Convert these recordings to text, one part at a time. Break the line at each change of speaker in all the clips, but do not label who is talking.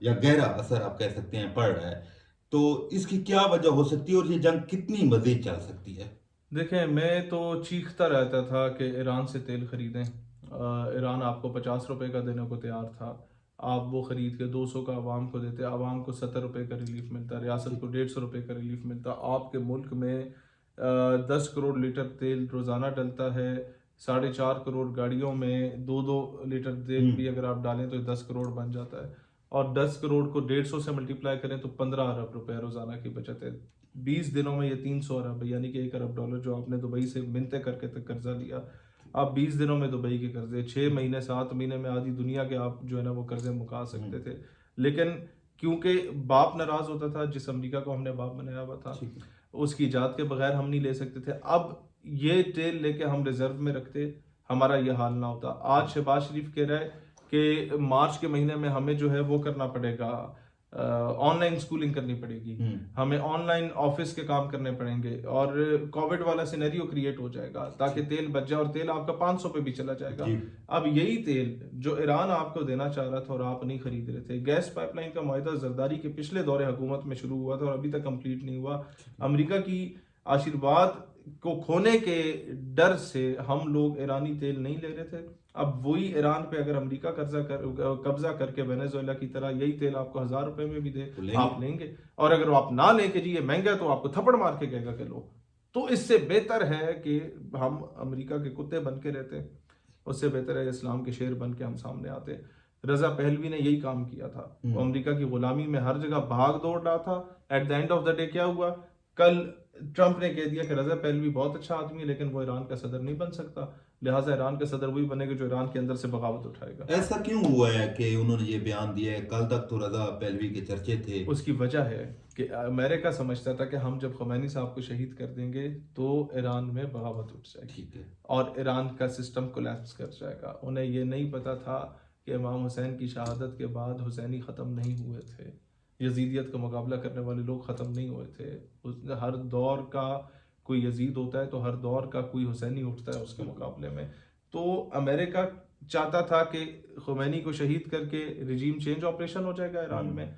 या गहरा असर आप कह सकते हैं पड़ रहा है। तो इसकी क्या वजह हो सकती है और ये जंग कितनी मज़ीद चल सकती है?
देखें, मैं तो चीखता रहता था कि ईरान से तेल खरीदें। ईरान आपको 50 रुपए का देने को तैयार था। आप वो ख़रीद के 200 का आवाम को देते, आवाम को 70 रुपए का रिलीफ मिलता, रियासत को
ठीक।
150 रुपए का रिलीफ मिलता। आपके मुल्क में 10 करोड़ लीटर तेल रोज़ाना डलता है। 4.5 करोड़ गाड़ियों में 2-2 लीटर तेल भी
हुँ।
अगर आप डालें तो 10 करोड़ बन जाता है। और 10 करोड़ को 150 से मल्टीप्लाई करें तो 15 अरब रुपए रोज़ाना की बचत है। 20 दिनों में ये 300 अरब, यानी कि 1 अरब डॉलर जो आपने दुबई से मिलते करके तक कर्जा लिया, आप 20 दिनों में दुबई के कर्जे, 6 महीने 7 महीने में आधी दुनिया के आप जो है ना वो कर्जे मुका
हुँ।
सकते थे। लेकिन क्योंकि बाप नाराज होता था, जिस अमेरिका को हमने बाप बनाया हुआ था,
ठीक है।
उसकी इजाज़त के बगैर हम नहीं ले सकते थे। अब ये तेल लेके हम रिजर्व में रखते, हमारा ये हाल ना होता। आज शहबाज शरीफ कह रहा है कि मार्च के महीने में हमें जो है वो करना पड़ेगा, ऑनलाइन स्कूलिंग करनी पड़ेगी,
हुँ।
हमें ऑनलाइन ऑफिस के काम करने पड़ेंगे और कोविड वाला सिनेरियो क्रिएट हो जाएगा ताकि
ठीक।
तेल बच जाए, और तेल आपका 500 पे भी चला जाएगा।
जी।
अब यही तेल जो ईरान आपको देना चाह रहा था और आप नहीं खरीद रहे थे, गैस पाइपलाइन का मुआहदा जरदारी के पिछले दौरे हुकूमत में शुरू हुआ था और अभी तक कंप्लीट नहीं हुआ।
ठीक है।
अमेरिका की आशीर्वाद को खोने के डर से हम लोग ईरानी तेल नहीं ले रहे थे। अब वही ईरान पे अगर अमेरिका कब्जा करके वेनेजुएला की तरह यही तेल आपको 1000 रुपए में भी दे,
तो लेंगे।
आप लेंगे। और अगर आप ना लेके जी ये महंगा है तो आपको थप्पड़ मार के कहेगा कि लो। तो इससे बेहतर है कि हम अमेरिका के कुत्ते बन के रहते, उससे बेहतर है इस्लाम के शेर बन के हम सामने आते। रजा पहलवी ने यही काम किया था, वो
हुँ।
अमेरिका की गुलामी में हर जगह भाग दौड़ रहा था। At the end of the day क्या हुआ? कल ट्रंप ने कह दिया कि रजा पहलवी बहुत अच्छा आदमी है लेकिन वो ईरान का सदर नहीं बन सकता, लिहाजा ईरान का सदर वही बनेगा जो ईरान के अंदर से बगावत उठाएगा।
ऐसा क्यों हुआ है कि उन्होंने ये बयान दिया है? कल तक तो रज़ा पहलवी के चर्चे थे।
उसकी वजह है कि अमेरिका समझता था कि हम जब खुमैनी साहब को शहीद कर देंगे तो ईरान में बगावत उठ जाएगी
ठीक है।
और ईरान का सिस्टम कोलैप्स कर जाएगा। उन्हें ये नहीं पता था कि इमाम हुसैन की शहादत के बाद हुसैनी ख़त्म नहीं हुए थे, यजीदियत का मुकाबला करने वाले लोग ख़त्म नहीं हुए थे। हर दौर का कोई यजीद होता है तो हर दौर का कोई हुसैनी उठता है उसके
बिल्कुल।
मुकाबले में। तो अमेरिका चाहता था कि खुमैनी को शहीद करके रिजीम चेंज ऑपरेशन हो जाएगा ईरान
हुँ।
में।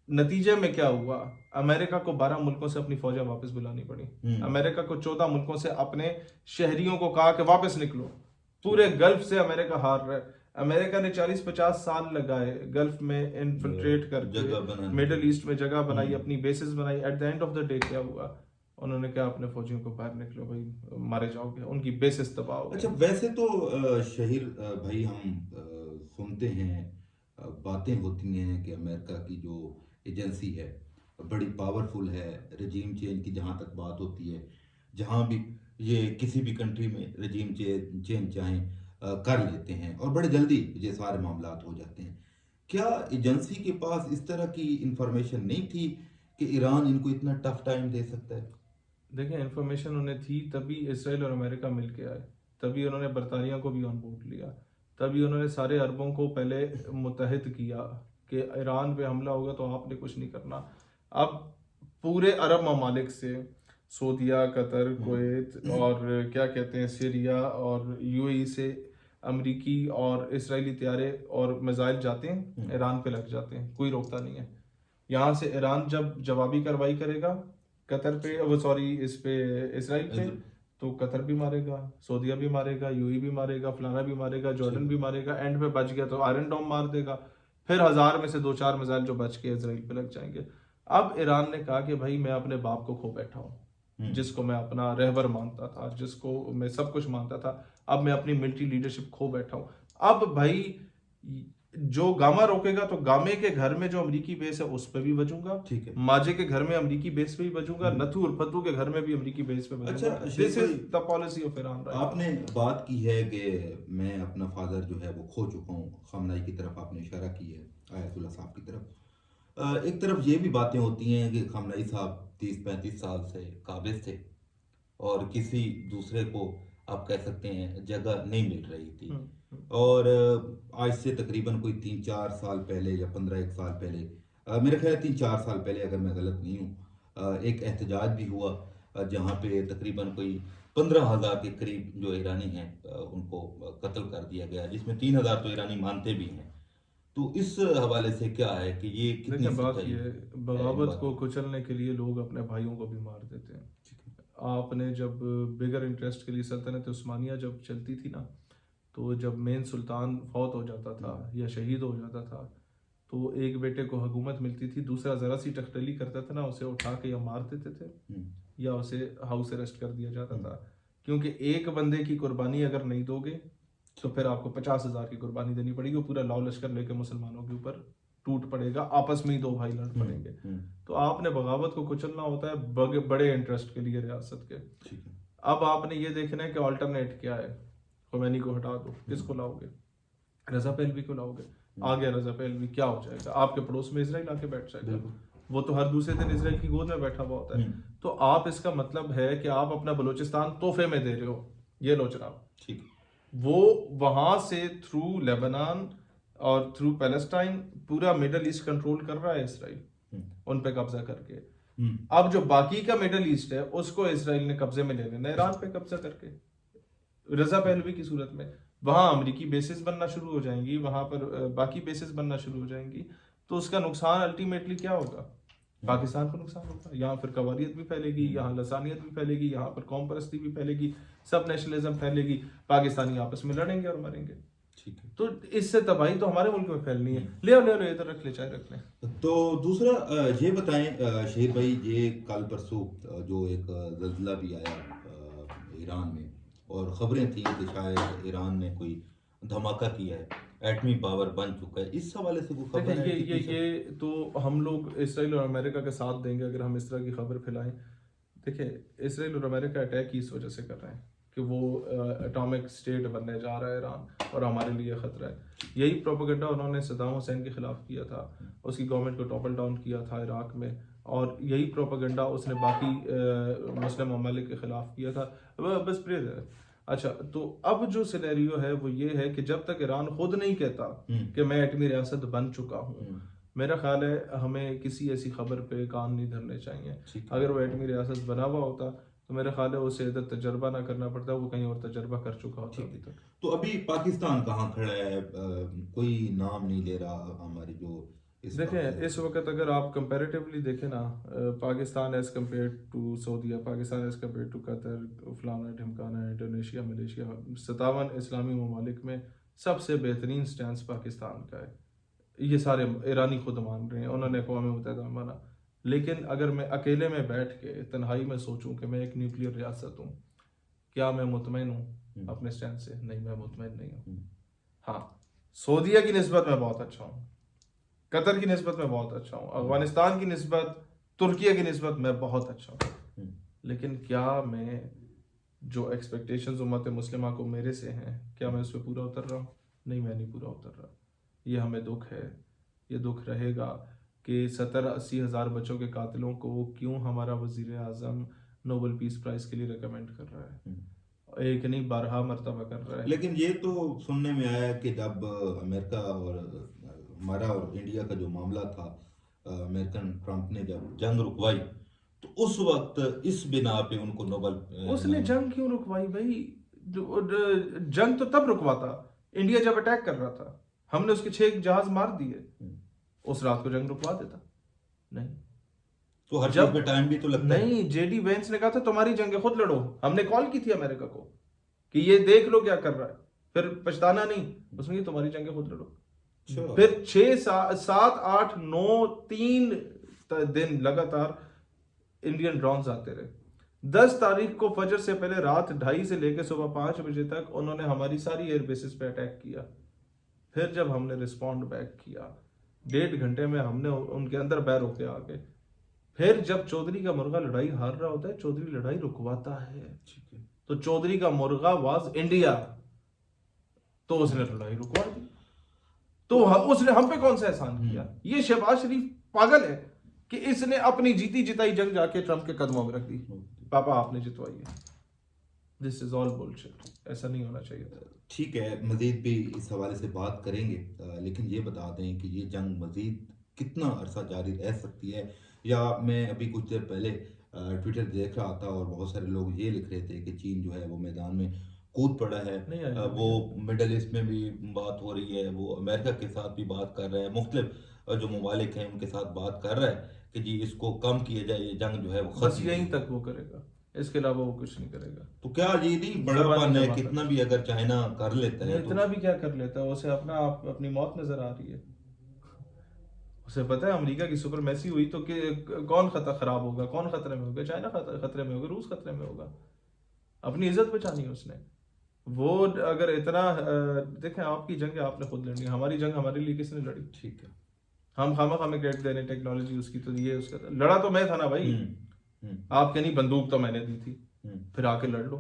नतीजे में क्या हुआ? अमेरिका को 12 मुल्कों से अपनी फौजें वापस बुलानी पड़ी।
हुँ।
अमेरिका को 14 मुल्कों से अपने शहरियों को कहा कि वापस निकलो।
ठीक
पूरे
है।
गल्फ से अमेरिका हार रहा है। अमेरिका ने 40-50 साल लगाए गल्फ में इन्फिल्ट्रेट करके,
जगह बनाने के
मिडल
लिए।
ईस्ट में जगह बनाई,
हुँ।
अपनी बेसिस बनाई। At the end of the day क्या हुआ? उन्होंने कहा अपने फौजियों को बाहर निकलो भाई, मारे जाओगे। उनकी बेसिस तबाह हो
अच्छा,
गई।
वैसे तो शहीर भाई हम सुनते हैं, बातें होती हैं कि अमेरिका की जो एजेंसी है बड़ी पावरफुल है। रजीम चेंज की जहाँ तक बात होती है, जहाँ भी ये किसी भी कंट्री में रजीम चेंज चाहें कर लेते हैं और बड़े जल्दी ये सारे मामलात हो जाते हैं। क्या एजेंसी के पास इस तरह की इंफॉर्मेशन नहीं थी कि ईरान इनको इतना टफ टाइम दे सकता है?
देखिए, इन्फॉर्मेशन उन्हें थी तभी इसराइल और अमेरिका मिल के आए, तभी उन्होंने बरतानिया को भी ऑन बोर्ड लिया, तभी उन्होंने सारे अरबों को पहले मुत्तहिद किया कि ईरान पे हमला होगा तो आपने कुछ नहीं करना। अब पूरे अरब ममालिक से, सऊदीया, कतर, कुवैत
हुँ।
और क्या कहते हैं सीरिया और यूएई से अमरीकी और इसराइली तैयारे और मिसाइल जाते
हुँ।
हैं, ईरान पे लग जाते हैं, कोई रोकता नहीं है। यहाँ से ईरान जब जवाबी कार्रवाई करेगा कतर पे, वो सॉरी इस पे, इसराइल पे,
ठीक।
तो कतर भी मारेगा, सऊदीया भी मारेगा, यूएई भी मारेगा, फलाना भी मारेगा, जॉर्डन
ठीक।
भी मारेगा। एंड में बच गया तो आयरन डोम मार देगा। फिर 1000 में से 2-4 मिसाइल जो बच के इसराइल पे लग जाएंगे। अब ईरान ने कहा कि भाई मैं अपने बाप को खो बैठा हूँ,
हुँ।
जिसको मैं अपना रहबर मानता था, जिसको मैं सब कुछ मानता था। अब मैं अपनी मिलिट्री लीडरशिप खो बैठा हूँ। अब भाई जो गामा रोकेगा तो गामे के घर में जो अमरीकी बेस है उस पर भी बजूंगा,
ठीक है।
माजे के घर में अमरीकी बेस पे भी बजूंगा,
हुँ।
नथु और फद्दू के घर में भी अमरीकी बेस पे
अच्छा
बजूंगा।
शेर
दिस इज
भाई,
the policy of Iran right now.
आपने बात की है कि मैं अपना फादर जो है वो खो चुका हूँ, ख़ामनाई की तरफ आपने इशारा की है, आयतुल्लाह साहब की तरफ। एक तरफ ये भी बातें होती हैं कि ख़ामनाई साहब 30-35 साल से काबिज़ थे और किसी दूसरे को आप कह सकते हैं जगह नहीं मिल रही थी।
हम्म, हम्म,
और आज से तकरीबन कोई 3-4 साल पहले या 15 एक साल पहले, मेरा ख्याल है 3-4 साल पहले अगर मैं गलत नहीं हूँ, एक एहतजाज भी हुआ जहाँ पे तकरीबन कोई 15,000 के करीब जो ईरानी हैं उनको कत्ल कर दिया गया, जिसमें 3,000 तो ईरानी मानते भी हैं। तो इस हवाले से क्या है कि ये कितनी
देखिए, बात
सच्चाई
ये है,
है इन
बगावत को
बातों की?
कुचलने के लिए लोग अपने भाइयों को भी मार देते हैं।
ठीक है।
आपने जब बिगर इंटरेस्ट के लिए सल्तनत उस्मानिया जब चलती थी ना, तो जब मेन सुल्तान फौत हो जाता था या शहीद हो जाता था, तो एक बेटे को हुकूमत मिलती थी, दूसरा ज़रा सी टकटली करता था ना, उसे उठा के या मार देते थे
हम्म,
या उसे हाउस अरेस्ट कर दिया जाता
हम्म,
था। क्योंकि एक बंदे की कुर्बानी अगर नहीं दोगे तो
ठीक
फिर
है।
आपको 50,000 की कुर्बानी देनी पड़ेगी, वो पूरा लाव लश्कर लेके मुसलमानों के ऊपर टूट पड़ेगा, आपस में ही दो भाई लड़
हम्म,
पड़ेंगे।
हम्म,
तो आपने बगावत को कुचलना होता है बड़े इंटरेस्ट के लिए रियासत के।
ठीक है।
अब आपने ये देखना है कि ऑल्टरनेट क्या है। खुमैनी को हटा दो, किसको लाओगे? रजा पहलवी को लाओगे। आ गया रजा पहलवी, क्या हो जाएगा? आपके पड़ोस में इसराइल आके बैठ जाएगा।
बिल्कुल।
वो तो हर दूसरे दिन इसराइल की गोद में बैठा हुआ होता है। तो आप, इसका मतलब है कि आप अपना बलूचिस्तान तोहफे में दे रहे हो। ये लो जनाब,
ठीक है।
वो वहां से थ्रू लेबनान और थ्रू पैलेस्टाइन पूरा मिडल ईस्ट कंट्रोल कर रहा है इसराइल,
हम्म,
उन पे कब्जा करके।
हम्म,
अब जो बाकी का मिडल ईस्ट है उसको इसराइल ने कब्जे में ले लेना, ईरान पे कब्जा करके, रजा पहलवी की सूरत में। वहां अमेरिकी बेसिस बनना शुरू हो जाएंगी, वहां पर बाकी बेसिस बनना शुरू हो जाएंगी। तो उसका नुकसान अल्टीमेटली क्या होगा? पाकिस्तान को नुकसान होगा। यहाँ फिर कवालियत भी फैलेगी, यहाँ लसानियत भी फैलेगी, यहाँ पर कौम परस्ती भी फैलेगी, सब नेशनलिज्म फैलेगी, पाकिस्तानी आपस में लड़ेंगे और मरेंगे।
ठीक है।
तो इससे तबाही तो हमारे मुल्क में फैलनी है। ले आओ, ले आओ, इधर रख ले, चाहे रख ले।
तो दूसरा ये बताएं शहीद भाई, ये कल परसों जो एक जल्जला भी आया ईरान में, और खबरें थी कि शायद ईरान ने कोई धमाका किया है, एटमी पावर बन चुका है, इस हवाले से कोई
देखिए,
खबर है?
ये
कितनी
ये तो हम लोग इसराइल और अमेरिका का साथ देंगे अगर हम इस तरह की खबर फैलाएं। देखिए, इसराइल और अमेरिका अटैक ही इस वजह से कर रहे हैं कि वो एटॉमिक स्टेट बनने जा रहा है ईरान, और हमारे लिए ख़तरा है। यही प्रोपेगेंडा उन्होंने सद्दाम हुसैन के ख़िलाफ़ किया था, उसकी गवर्नमेंट को टॉपल डाउन किया था इराक में, और यही प्रोपेगेंडा उसने बाकी मुस्लिम ममालिक के ख़िलाफ़ किया था। बस प्रिय है। अच्छा, तो अब जो सिनेरियो है वो ये है कि जब तक ईरान खुद नहीं कहता कि मैं एटमी रियासत बन चुका हूँ, मेरा ख्याल है हमें किसी ऐसी खबर पे कान नहीं धरने चाहिए।
ठीक है।
अगर वो एटमी रियासत बना हुआ होता तो मेरा ख्याल है उसे इधर तजर्बा ना करना पड़ता, वो कहीं और तजर्बा कर चुका होता
ठीक
अभी
है।
तक।
तो अभी पाकिस्तान कहाँ खड़ा है? कोई नाम नहीं ले रहा हमारी जो इस
देखें, इस वक्त अगर आप कंपैरेटिवली देखें ना, पाकिस्तान एज़ कम्पेयर टू सऊदीया, Pakistan as compare to Qatar, फलाना ढिमकाना, इंडोनेशिया, मलेशिया, 57 इस्लामी ममालिक में सबसे बेहतरीन स्टैंड पाकिस्तान का है। ये सारे ईरानी खुद मान रहे हैं, उन्होंने अक़वाम मुत्तहिदा में माना। लेकिन अगर मैं अकेले में बैठ के तन्हाई में सोचूं कि मैं एक न्यूक्लियर रियासत हूँ, क्या मैं मुतमईन हूँ अपने स्टैंड से? नहीं, मैं मुतमईन नहीं हूँ। हाँ, सऊदीया की निस्बत में बहुत अच्छा हूँ, कतर की निस्बत में बहुत अच्छा हूँ, अफगानिस्तान की निस्बत, तुर्किया की निस्बत मैं बहुत अच्छा हूँ। लेकिन क्या मैं जो एक्सपेक्टेशंस उम्मत मुस्लिमा को मेरे से हैं, क्या मैं उस पर पूरा उतर रहा हूँ? नहीं, मैं नहीं पूरा उतर रहा। ये हमें दुख है, ये दुख रहेगा कि 70-80 हज़ार बच्चों के कातिलों को क्यों हमारा वज़ीर आज़म नोबेल पीस प्राइज़ के लिए रिकमेंड कर रहा है, एक नहीं 12 मरतबा कर रहा है।
लेकिन ये तो सुनने में आया कि जब अमेरिका और हमारा और इंडिया का जो मामला था, अमेरिकन ट्रंप ने जब जंग रुकवाई, तो उस वक्त इस बिना पे उनको नोबल
उसने जंग क्यों रुकवाई भाई? जंग तो तब रुकवाता इंडिया जब अटैक कर रहा था, हमने उसके 6 जहाज मार दिए, उस रात को जंग रुकवा देता? नहीं।
तो हर चीज
जब
पे टाइम भी तो लगता है।
नहीं, जेडी वेंस ने कहा था तुम्हारी जंग खुद लड़ो, हमने कॉल की थी अमेरिका को कि ये देख लो क्या कर रहा है, फिर पछताना नहीं। उसने तुम्हारी जंग खुद लड़ो।
अच्छा।
फिर 6 7 8 9 3 दिन लगातार इंडियन ड्रोन्स आते रहे। 10 तारीख को फजर से पहले रात 2:30 से लेकर सुबह 5 बजे तक उन्होंने हमारी सारी एयर बेसिस पे अटैक किया। फिर जब हमने रिस्पॉन्ड बैक किया, 1.5 घंटे में हमने उनके अंदर बैर होके आ गए। फिर जब चौधरी का मुर्गा लड़ाई हार रहा होता है, चौधरी लड़ाई रुकवाता है।
ठीक है।
तो चौधरी का मुर्गा वाज इंडिया, तो उसने लड़ाई रुकवा दी। तो उसने हम पे कौन सा एहसान किया? ये शहबाज शरीफ पागल है कि इसने अपनी जीती जिताई जंग जाके ट्रंप के कदमों में रख दी। पापा आपने जितवाई है। दिस इज ऑल बुलशिट, ऐसा नहीं होना चाहिए था।
ठीक है, मज़ीद भी इस हवाले से बात करेंगे, लेकिन ये बता दें कि ये जंग मज़ीद कितना अरसा जारी रह सकती है। या मैं अभी कुछ देर पहले ट्विटर देख रहा था और बहुत सारे लोग ये लिख रहे थे कि चीन जो है वो मैदान में कूद पड़ा है।
नहीं आएगा,
वो
नहीं आएगा।
मिडल ईस्ट में भी बात हो रही है, वो अमेरिका के साथ भी बात कर रहा है, मुख्तलिफ जो ममालिक हैं उनके साथ बात कर रहा है कि जी इसको कम किया जाए, ये जंग जो है वो
बस
खत्म
यहीं
हो।
तक वो करेगा, इसके अलावा वो कुछ नहीं करेगा।
तो क्या ये नहीं
जबानी
बड़ापन है,
जमा
कितना
खत्म।
भी अगर चाइना कर लेता
नहीं,
है तो
इतना भी क्या कर लेता है, उसे अपनी मौत नजर आ रही है। उसे पता है अमेरिका की सुपरमेसी हुई तो कौन खराब होगा, कौन खतरे में होगा? चाइना खतरे में होगा, रूस खतरे में होगा। अपनी इज्जत बचानी है उसने। वो अगर इतना देखें, आपकी जंग आपने खुद लड़नी है, हमारी जंग हमारे लिए किसने लड़ी?
ठीक है।
हम खामा खामे क्रेडिट दे रहे हैं, टेक्नोलॉजी उसकी तो ये उसका था। लड़ा तो मैं था ना भाई।
हम्म।
आपके नहीं, बंदूक तो मैंने दी थी,
हम्म।
फिर आके लड़ लो।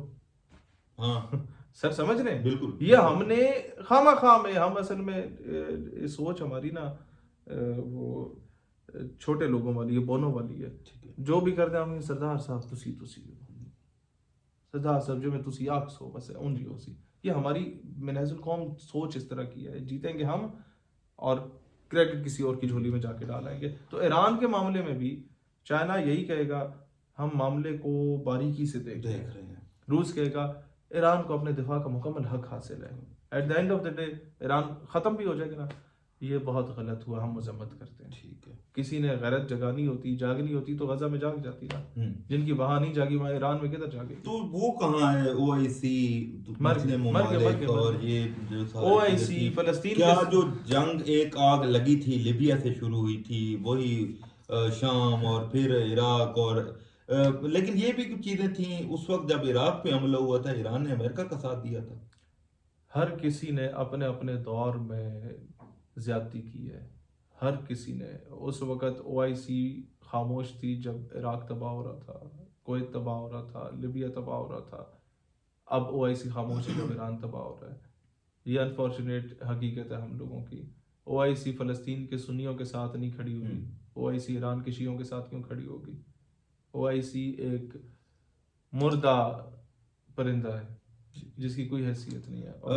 हाँ।
सर समझ रहे हैं?
बिल्कुल
ये हमने खामा खाम है, हम असल में ये सोच हमारी ना वो छोटे लोगों वाली है, बोनों वाली है।
ठीक है।
जो भी करते हैं हम, सरदार साहब तुसी सरदार साहब जो मैं तुसी आख सो बस उन जियो सी। ये हमारी मिनाजुल कौम सोच इस तरह की है। जीतेंगे हम और क्रेडिट किसी और की झोली में जाके डालेंगे। तो ईरान के मामले में भी चाइना यही कहेगा, हम मामले को बारीकी से देख रहे
देख
हैं।
रहे हैं।
रूस कहेगा ईरान को अपने दिफा का मुकम्मल हक हासिल है। At the end of the day Iran ख़त्म भी हो जाएगा ना। ये बहुत गलत हुआ, हम मजम्मत करते हैं।
ठीक है।
किसी ने गैरत जगानी होती, जागनी होती तो गजा में जाग जाती ना। जिनकी वहां नहीं जागी, वहां ईरान में किधर जागेगी?
तो वो कहाँ है ओआईसी,
मर गए,
मुस्लिम
मर गए, मर
ममालिक
गए, मर
और
गए।
ये जो सारी चीजें
ओआईसी
थी?
फलस्तीन
क्या
के
जो जंग एक आग लगी थी लिबिया से शुरू हुई थी, वही शाम और फिर इराक और लेकिन ये भी कुछ चीजें थी उस वक्त जब इराक पे हमला हुआ था, ईरान ने अमेरिका का साथ दिया था।
हर किसी ने अपने अपने दौर में ज्यादती की है। हर किसी ने। उस वक़्त ओआईसी खामोश थी जब इराक तबाह हो रहा था, कुवैत तबाह हो रहा था, लिबिया तबाह हो रहा था। अब ओआईसी खामोश है जब ईरान तबाह हो रहा है। ये अनफॉर्चुनेट हकीकत है हम लोगों की। ओआईसी फ़लस्तीन के सुन्नियों के साथ नहीं खड़ी हुई, ओआईसी ईरान के शियों के साथ क्यों खड़ी होगी? ओआईसी एक मुर्दा परिंदा है जिसकी कोई हैसियत नहीं है। और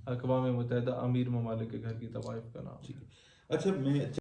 अक़वाम मुत्तहिदा अमीर ममालिक के घर की तवाइफ का नाम है।
अच्छा मैं